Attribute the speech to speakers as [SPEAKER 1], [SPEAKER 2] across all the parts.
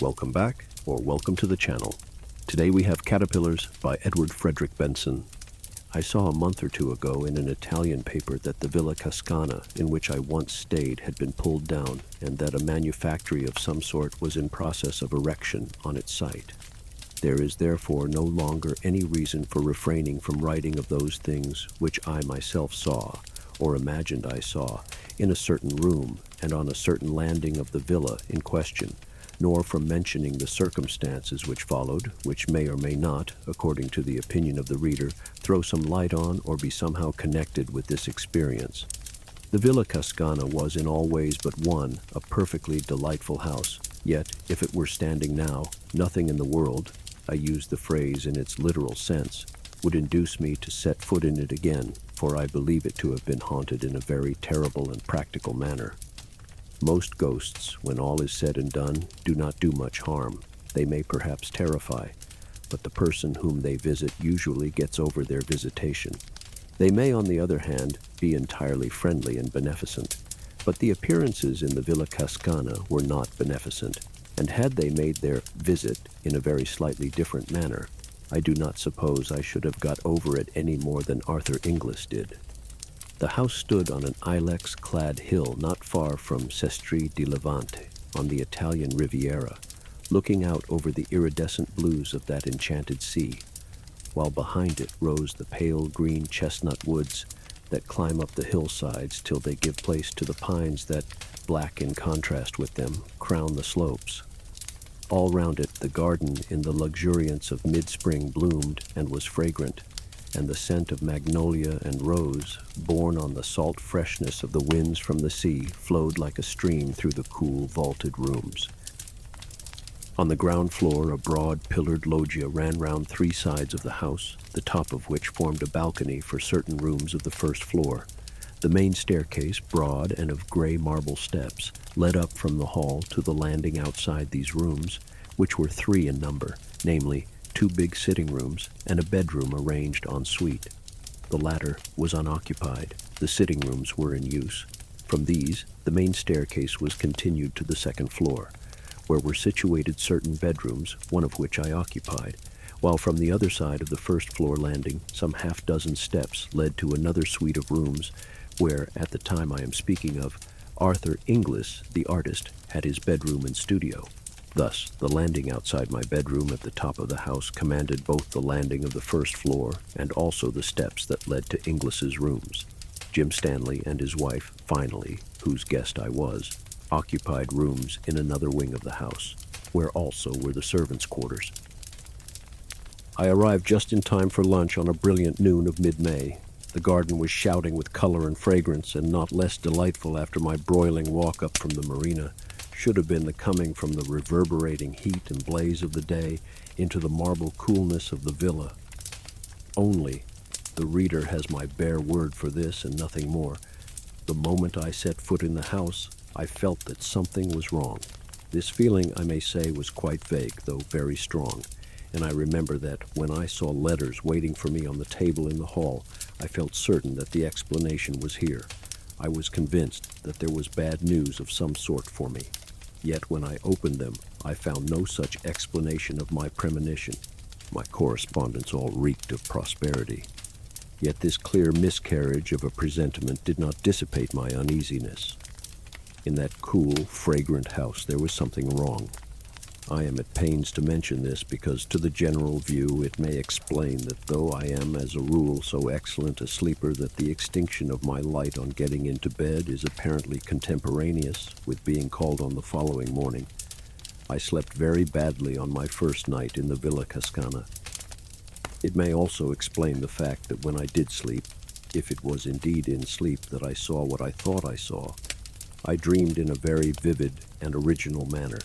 [SPEAKER 1] Welcome back, or welcome to the channel. Today we have Caterpillars by Edward Frederick Benson. I saw a month or two ago in an Italian paper that the Villa Cascana, in which I once stayed, had been pulled down, and that a manufactory of some sort was in process of erection on its site. There is therefore no longer any reason for refraining from writing of those things which I myself saw, or imagined I saw, in a certain room and on a certain landing of the villa in question, nor from mentioning the circumstances which followed, which may or may not, according to the opinion of the reader, throw some light on or be somehow connected with this experience. The Villa Cascana was in all ways but one a perfectly delightful house, yet, if it were standing now, nothing in the world, I use the phrase in its literal sense, would induce me to set foot in it again, for I believe it to have been haunted in a very terrible and practical manner. Most ghosts, when all is said and done, do not do much harm. They may perhaps terrify, but the person whom they visit usually gets over their visitation. They may, on the other hand, be entirely friendly and beneficent, but the appearances in the Villa Cascana were not beneficent, and had they made their visit in a very slightly different manner, I do not suppose I should have got over it any more than Arthur Inglis did. The house stood on an ilex-clad hill not far from Sestri di Levante, on the Italian Riviera, looking out over the iridescent blues of that enchanted sea, while behind it rose the pale green chestnut woods that climb up the hillsides till they give place to the pines that, black in contrast with them, crown the slopes. All round it the garden in the luxuriance of mid-spring bloomed and was fragrant, and the scent of magnolia and rose, borne on the salt freshness of the winds from the sea, flowed like a stream through the cool, vaulted rooms. On the ground floor, a broad, pillared loggia ran round three sides of the house, the top of which formed a balcony for certain rooms of the first floor. The main staircase, broad and of gray marble steps, led up from the hall to the landing outside these rooms, which were three in number, namely, two big sitting rooms and a bedroom arranged en suite. The latter was unoccupied. The sitting rooms were in use. From these, the main staircase was continued to the second floor, where were situated certain bedrooms, one of which I occupied, while from the other side of the first floor landing, some half-dozen steps led to another suite of rooms, where, at the time I am speaking of, Arthur Inglis, the artist, had his bedroom and studio. Thus, the landing outside my bedroom at the top of the house commanded both the landing of the first floor and also the steps that led to Inglis's rooms. Jim Stanley and his wife, finally, whose guest I was, occupied rooms in another wing of the house, where also were the servants' quarters. I arrived just in time for lunch on a brilliant noon of mid-May. The garden was shouting with color and fragrance, and not less delightful after my broiling walk up from the marina should have been the coming from the reverberating heat and blaze of the day into the marble coolness of the villa. Only, the reader has my bare word for this and nothing more, the moment I set foot in the house, I felt that something was wrong. This feeling, I may say, was quite vague, though very strong, and I remember that when I saw letters waiting for me on the table in the hall, I felt certain that the explanation was here. I was convinced that there was bad news of some sort for me. Yet when I opened them, I found no such explanation of my premonition. My correspondence all reeked of prosperity. Yet this clear miscarriage of a presentiment did not dissipate my uneasiness. In that cool, fragrant house there was something wrong. I am at pains to mention this because to the general view it may explain that though I am as a rule so excellent a sleeper that the extinction of my light on getting into bed is apparently contemporaneous with being called on the following morning, I slept very badly on my first night in the Villa Cascana. It may also explain the fact that when I did sleep, if it was indeed in sleep that I saw what I thought I saw, I dreamed in a very vivid and original manner.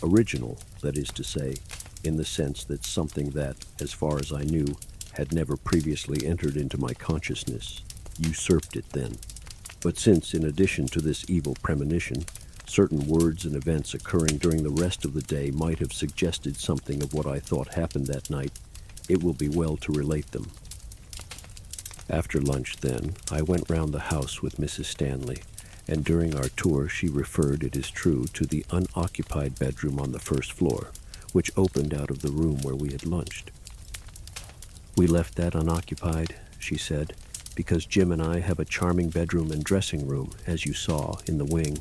[SPEAKER 1] Original, that is to say, in the sense that something that, as far as I knew, had never previously entered into my consciousness, usurped it then. But since, in addition to this evil premonition, certain words and events occurring during the rest of the day might have suggested something of what I thought happened that night, it will be well to relate them. After lunch, then, I went round the house with Mrs. Stanley, And during our tour she referred, it is true, to the unoccupied bedroom on the first floor, which opened out of the room where we had lunched. "We left that unoccupied," she said, "because Jim and I have a charming bedroom and dressing room, as you saw, in the wing,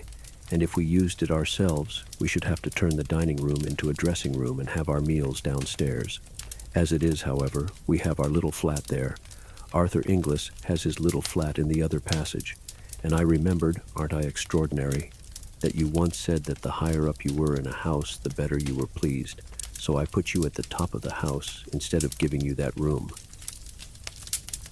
[SPEAKER 1] and if we used it ourselves, we should have to turn the dining room into a dressing room and have our meals downstairs. As it is, however, we have our little flat there. Arthur Inglis has his little flat in the other passage, and I remembered, aren't I extraordinary, that you once said that the higher up you were in a house, the better you were pleased, so I put you at the top of the house instead of giving you that room."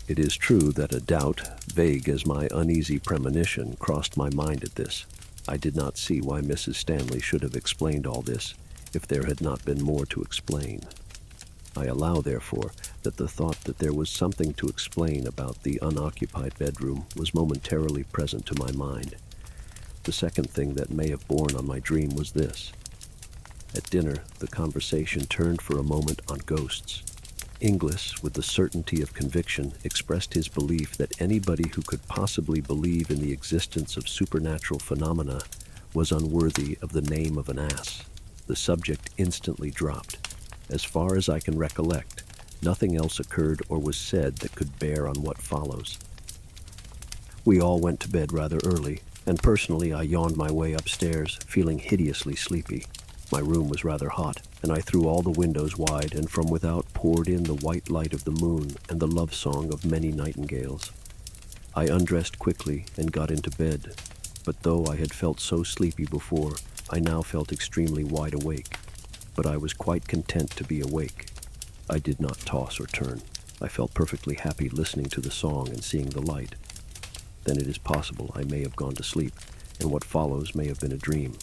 [SPEAKER 1] It is true that a doubt, vague as my uneasy premonition, crossed my mind at this. I did not see why Mrs. Stanley should have explained all this, if there had not been more to explain. I allow, therefore, that the thought that there was something to explain about the unoccupied bedroom was momentarily present to my mind. The second thing that may have borne on my dream was this. At dinner, the conversation turned for a moment on ghosts. Inglis, with the certainty of conviction, expressed his belief that anybody who could possibly believe in the existence of supernatural phenomena was unworthy of the name of an ass. The subject instantly dropped. As far as I can recollect, nothing else occurred or was said that could bear on what follows. We all went to bed rather early, and personally I yawned my way upstairs, feeling hideously sleepy. My room was rather hot, and I threw all the windows wide, and from without poured in the white light of the moon and the love song of many nightingales. I undressed quickly and got into bed, but though I had felt so sleepy before, I now felt extremely wide awake. But I was quite content to be awake. I did not toss or turn. I felt perfectly happy listening to the song and seeing the light. Then it is possible I may have gone to sleep, and what follows may have been a dream.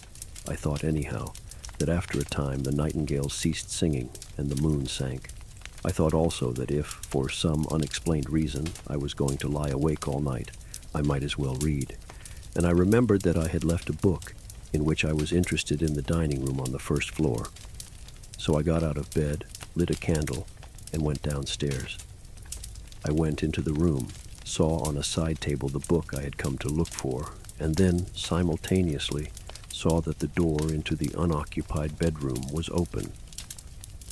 [SPEAKER 1] I thought anyhow that after a time the nightingales ceased singing and the moon sank. I thought also that if, for some unexplained reason, I was going to lie awake all night, I might as well read. And I remembered that I had left a book in which I was interested in the dining room on the first floor. So I got out of bed, lit a candle, and went downstairs. I went into the room, saw on a side table the book I had come to look for, and then, simultaneously, saw that the door into the unoccupied bedroom was open.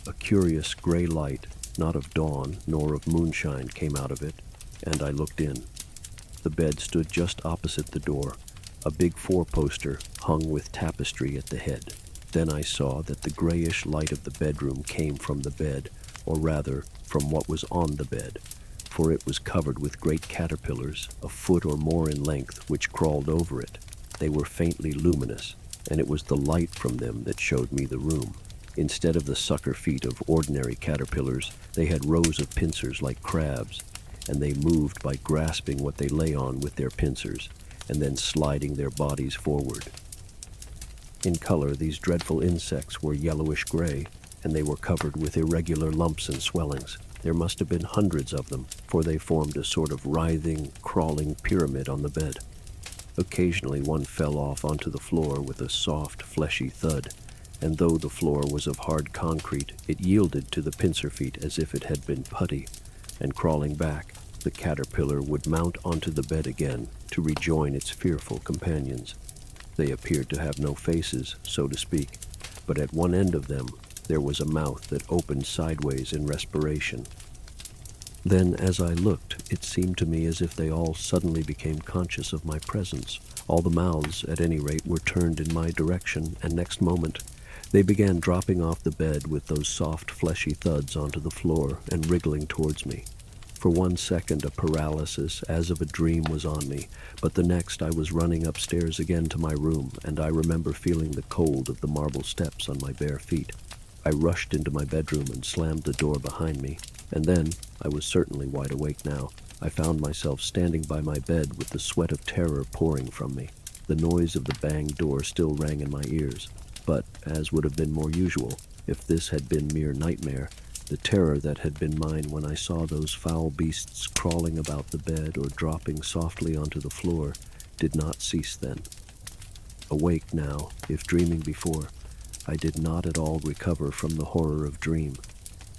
[SPEAKER 1] A curious gray light, not of dawn nor of moonshine, came out of it, and I looked in. The bed stood just opposite the door, a big four-poster hung with tapestry at the head. Then I saw that the grayish light of the bedroom came from the bed, or rather, from what was on the bed, for it was covered with great caterpillars, a foot or more in length, which crawled over it. They were faintly luminous, and it was the light from them that showed me the room. Instead of the sucker feet of ordinary caterpillars, they had rows of pincers like crabs, and they moved by grasping what they lay on with their pincers, and then sliding their bodies forward. In color, these dreadful insects were yellowish-gray, and they were covered with irregular lumps and swellings. There must have been hundreds of them, for they formed a sort of writhing, crawling pyramid on the bed. Occasionally one fell off onto the floor with a soft, fleshy thud, and though the floor was of hard concrete, it yielded to the pincer feet as if it had been putty, and crawling back, the caterpillar would mount onto the bed again to rejoin its fearful companions. They appeared to have no faces, so to speak, but at one end of them there was a mouth that opened sideways in respiration. Then, as I looked, it seemed to me as if they all suddenly became conscious of my presence. All the mouths, at any rate, were turned in my direction, and next moment they began dropping off the bed with those soft, fleshy thuds onto the floor and wriggling towards me. For 1 second a paralysis, as of a dream, was on me, but the next I was running upstairs again to my room, and I remember feeling the cold of the marble steps on my bare feet. I rushed into my bedroom and slammed the door behind me, and then, I was certainly wide awake now, I found myself standing by my bed with the sweat of terror pouring from me. The noise of the banged door still rang in my ears, but, as would have been more usual, if this had been mere nightmare, the terror that had been mine when I saw those foul beasts crawling about the bed or dropping softly onto the floor did not cease then. Awake now, if dreaming before, I did not at all recover from the horror of dream.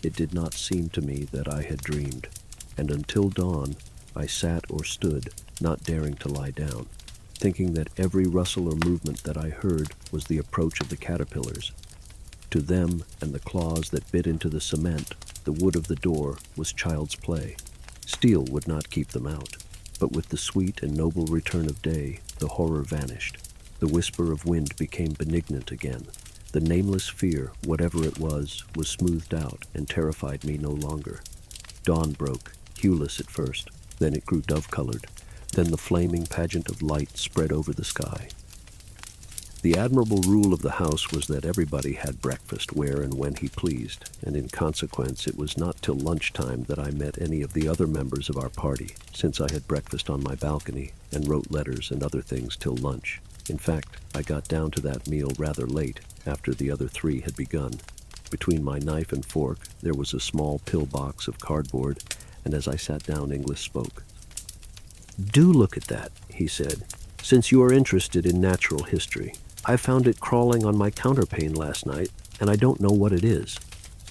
[SPEAKER 1] It did not seem to me that I had dreamed, and until dawn I sat or stood, not daring to lie down. thinking that every rustle or movement that I heard was the approach of the caterpillars. To them and the claws that bit into the cement, the wood of the door was child's play. Steel would not keep them out, but with the sweet and noble return of day, the horror vanished. The whisper of wind became benignant again. The nameless fear, whatever it was smoothed out and terrified me no longer. Dawn broke, hueless at first, then it grew dove-colored, then the flaming pageant of light spread over the sky. The admirable rule of the house was that everybody had breakfast where and when he pleased, and in consequence it was not till lunchtime that I met any of the other members of our party, since I had breakfast on my balcony and wrote letters and other things till lunch. In fact, I got down to that meal rather late, after the other three had begun. Between my knife and fork there was a small pillbox of cardboard, and as I sat down Inglis spoke. "Do look at that," he said, "since you are interested in natural history. I found it crawling on my counterpane last night, and I don't know what it is.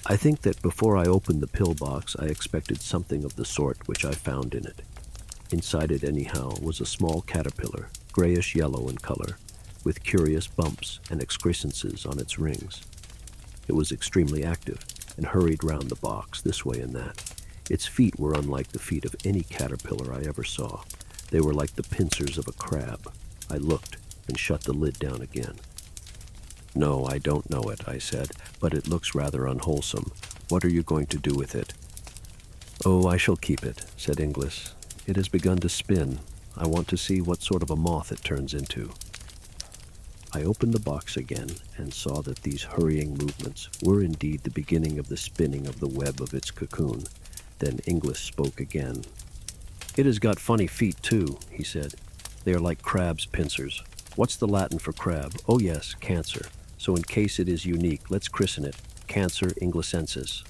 [SPEAKER 1] I think that before I opened the pillbox I expected something of the sort which I found in it. Inside it anyhow was a small caterpillar, grayish-yellow in color, with curious bumps and excrescences on its rings. It was extremely active, and hurried round the box, this way and that. Its feet were unlike the feet of any caterpillar I ever saw. They were like the pincers of a crab. I looked, and shut the lid down again. "No, I don't know it," I said, "but it looks rather unwholesome. What are you going to do with it?" "Oh, I shall keep it," said Inglis. "It has begun to spin. I want to see what sort of a moth it turns into." I opened the box again and saw that these hurrying movements were indeed the beginning of the spinning of the web of its cocoon. Then Inglis spoke again. "It has got funny feet, too," he said. "They are like crab's pincers. What's the Latin for crab? Oh yes, cancer. So in case it is unique, let's christen it Cancer inglisensis."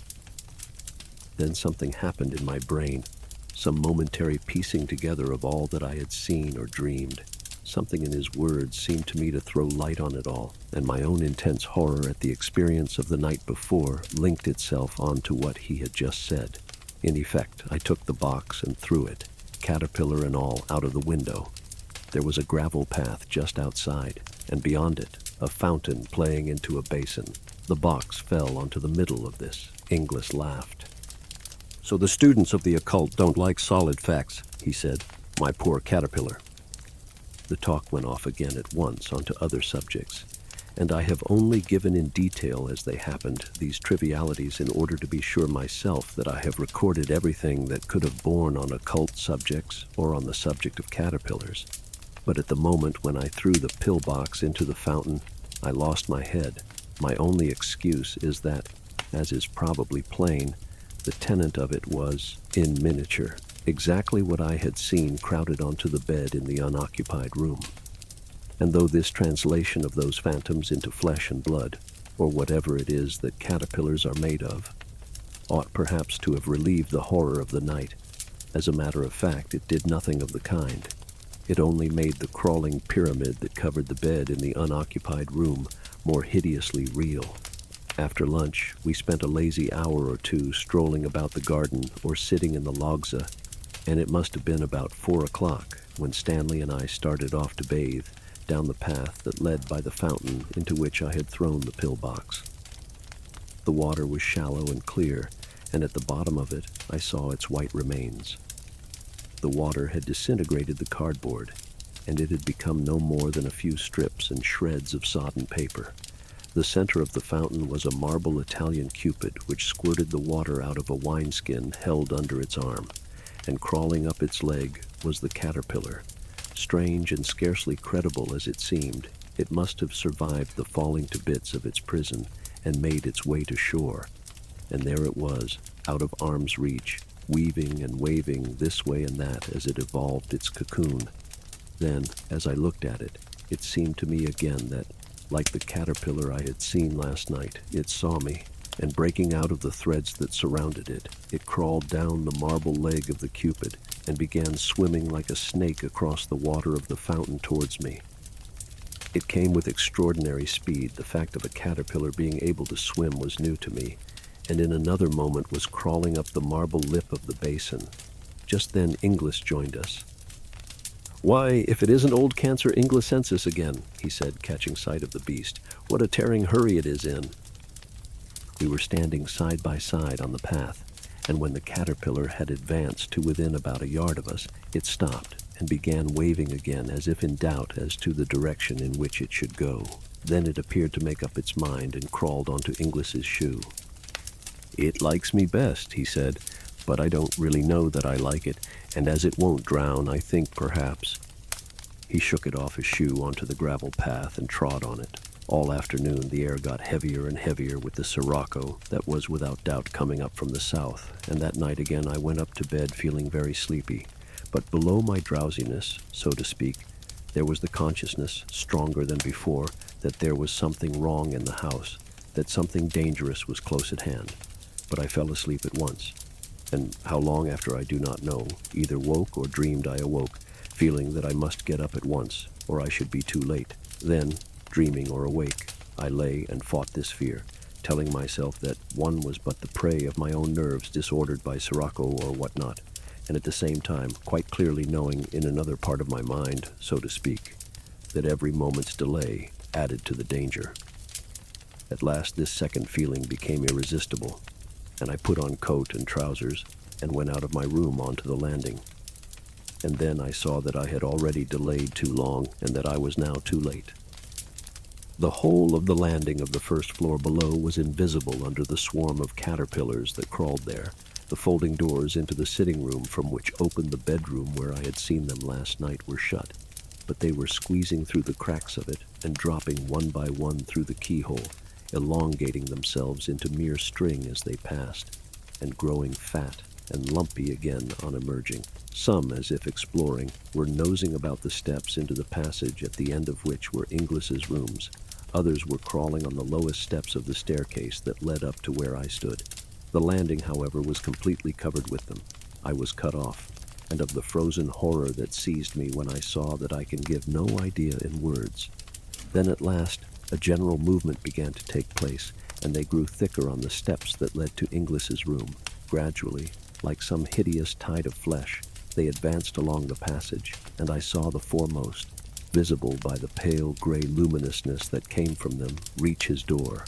[SPEAKER 1] Then something happened in my brain, some momentary piecing together of all that I had seen or dreamed. Something in his words seemed to me to throw light on it all, and my own intense horror at the experience of the night before linked itself onto what he had just said. In effect, I took the box and threw it, caterpillar and all, out of the window. There was a gravel path just outside, and beyond it, a fountain playing into a basin. The box fell onto the middle of this. Inglis laughed. "So the students of the occult don't like solid facts," he said. "My poor caterpillar." The talk went off again at once onto other subjects, and I have only given in detail as they happened these trivialities in order to be sure myself that I have recorded everything that could have borne on occult subjects or on the subject of caterpillars. But at the moment when I threw the pillbox into the fountain, I lost my head. My only excuse is that, as is probably plain, the tenant of it was, in miniature, exactly what I had seen crowded onto the bed in the unoccupied room. And though this translation of those phantoms into flesh and blood, or whatever it is that caterpillars are made of, ought perhaps to have relieved the horror of the night, as a matter of fact it did nothing of the kind. It only made the crawling pyramid that covered the bed in the unoccupied room more hideously real. After lunch, we spent a lazy hour or two strolling about the garden or sitting in the loggia, and it must have been about 4 o'clock when Stanley and I started off to bathe down the path that led by the fountain into which I had thrown the pillbox. The water was shallow and clear, and at the bottom of it I saw its white remains. The water had disintegrated the cardboard, and it had become no more than a few strips and shreds of sodden paper. The center of the fountain was a marble Italian Cupid which squirted the water out of a wineskin held under its arm, and crawling up its leg was the caterpillar. Strange and scarcely credible as it seemed, it must have survived the falling to bits of its prison and made its way to shore. And there it was, out of arm's reach, weaving and waving this way and that as it evolved its cocoon. Then, as I looked at it, it seemed to me again that, like the caterpillar I had seen last night, it saw me, and breaking out of the threads that surrounded it, it crawled down the marble leg of the Cupid and began swimming like a snake across the water of the fountain towards me. It came with extraordinary speed. The fact of a caterpillar being able to swim was new to me, and in another moment was crawling up the marble lip of the basin. Just then Inglis joined us. "Why, if it isn't old Cancer inglesensis again," he said, catching sight of the beast. "What a tearing hurry it is in." We were standing side by side on the path, and when the caterpillar had advanced to within about a yard of us, it stopped and began waving again as if in doubt as to the direction in which it should go. Then it appeared to make up its mind and crawled onto Inglis's shoe. "It likes me best," he said, "but I don't really know that I like it, and as it won't drown, I think perhaps—" He shook it off his shoe onto the gravel path and trod on it. All afternoon the air got heavier and heavier with the sirocco that was without doubt coming up from the south, and that night again I went up to bed feeling very sleepy. But below my drowsiness, so to speak, there was the consciousness, stronger than before, that there was something wrong in the house, that something dangerous was close at hand. But I fell asleep at once, and how long after I do not know, either woke or dreamed I awoke, feeling that I must get up at once, or I should be too late. Then, dreaming or awake, I lay and fought this fear, telling myself that one was but the prey of my own nerves disordered by sirocco or whatnot, and at the same time quite clearly knowing in another part of my mind, so to speak, that every moment's delay added to the danger. At last this second feeling became irresistible, and I put on coat and trousers and went out of my room onto the landing. And then I saw that I had already delayed too long and that I was now too late. The whole of the landing of the first floor below was invisible under the swarm of caterpillars that crawled there. The folding doors into the sitting room from which opened the bedroom where I had seen them last night were shut, but they were squeezing through the cracks of it and dropping one by one through the keyhole, elongating themselves into mere string as they passed, and growing fat and lumpy again on emerging. Some, as if exploring, were nosing about the steps into the passage at the end of which were Inglis's rooms. Others were crawling on the lowest steps of the staircase that led up to where I stood. The landing, however, was completely covered with them. I was cut off, and of the frozen horror that seized me when I saw that I can give no idea in words. Then at last, a general movement began to take place, and they grew thicker on the steps that led to Inglis's room. Gradually, like some hideous tide of flesh, they advanced along the passage, and I saw the foremost, visible by the pale gray luminousness that came from them, reach his door.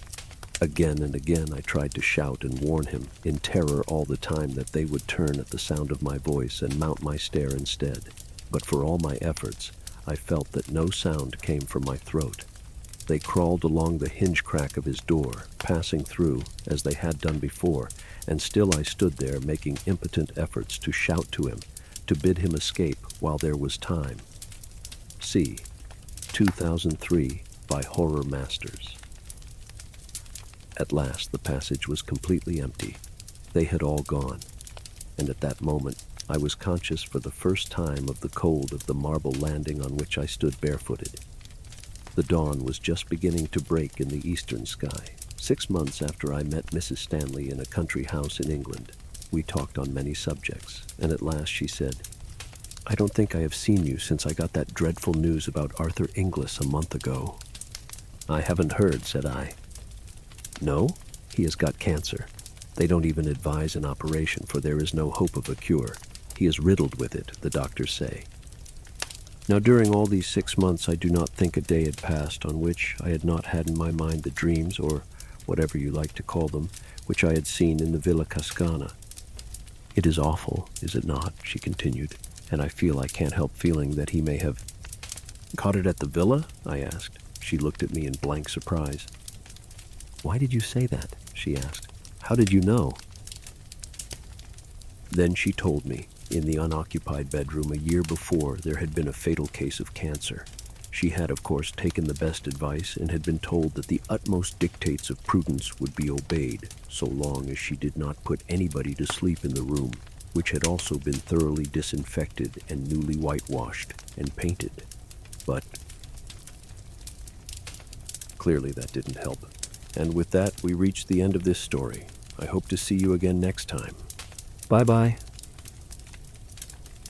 [SPEAKER 1] Again and again I tried to shout and warn him, in terror all the time that they would turn at the sound of my voice and mount my stair instead. But for all my efforts, I felt that no sound came from my throat. They crawled along the hinge crack of his door, passing through, as they had done before, and still I stood there making impotent efforts to shout to him, to bid him escape while there was time. C. 2003 by Horror Masters. At last the passage was completely empty. They had all gone, and at that moment I was conscious for the first time of the cold of the marble landing on which I stood barefooted. The dawn was just beginning to break in the eastern sky. 6 months after I met Mrs. Stanley in a country house in England, we talked on many subjects, and at last she said, "I don't think I have seen you since I got that dreadful news about Arthur Inglis a month ago." "I haven't heard," said I. "No? He has got cancer. They don't even advise an operation, for there is no hope of a cure. He is riddled with it, the doctors say." Now during all these 6 months I do not think a day had passed on which I had not had in my mind the dreams, or whatever you like to call them, which I had seen in the Villa Cascana. "It is awful, is it not?" she continued, "and I feel I can't help feeling that he may have—" "Caught it at the villa?" I asked. She looked at me in blank surprise. "Why did you say that?" she asked. "How did you know?" Then she told me, in the unoccupied bedroom a year before there had been a fatal case of cancer. She had, of course, taken the best advice and had been told that the utmost dictates of prudence would be obeyed, so long as she did not put anybody to sleep in the room, which had also been thoroughly disinfected and newly whitewashed and painted. But clearly that didn't help. And with that, we reached the end of this story. I hope to see you again next time. Bye-bye.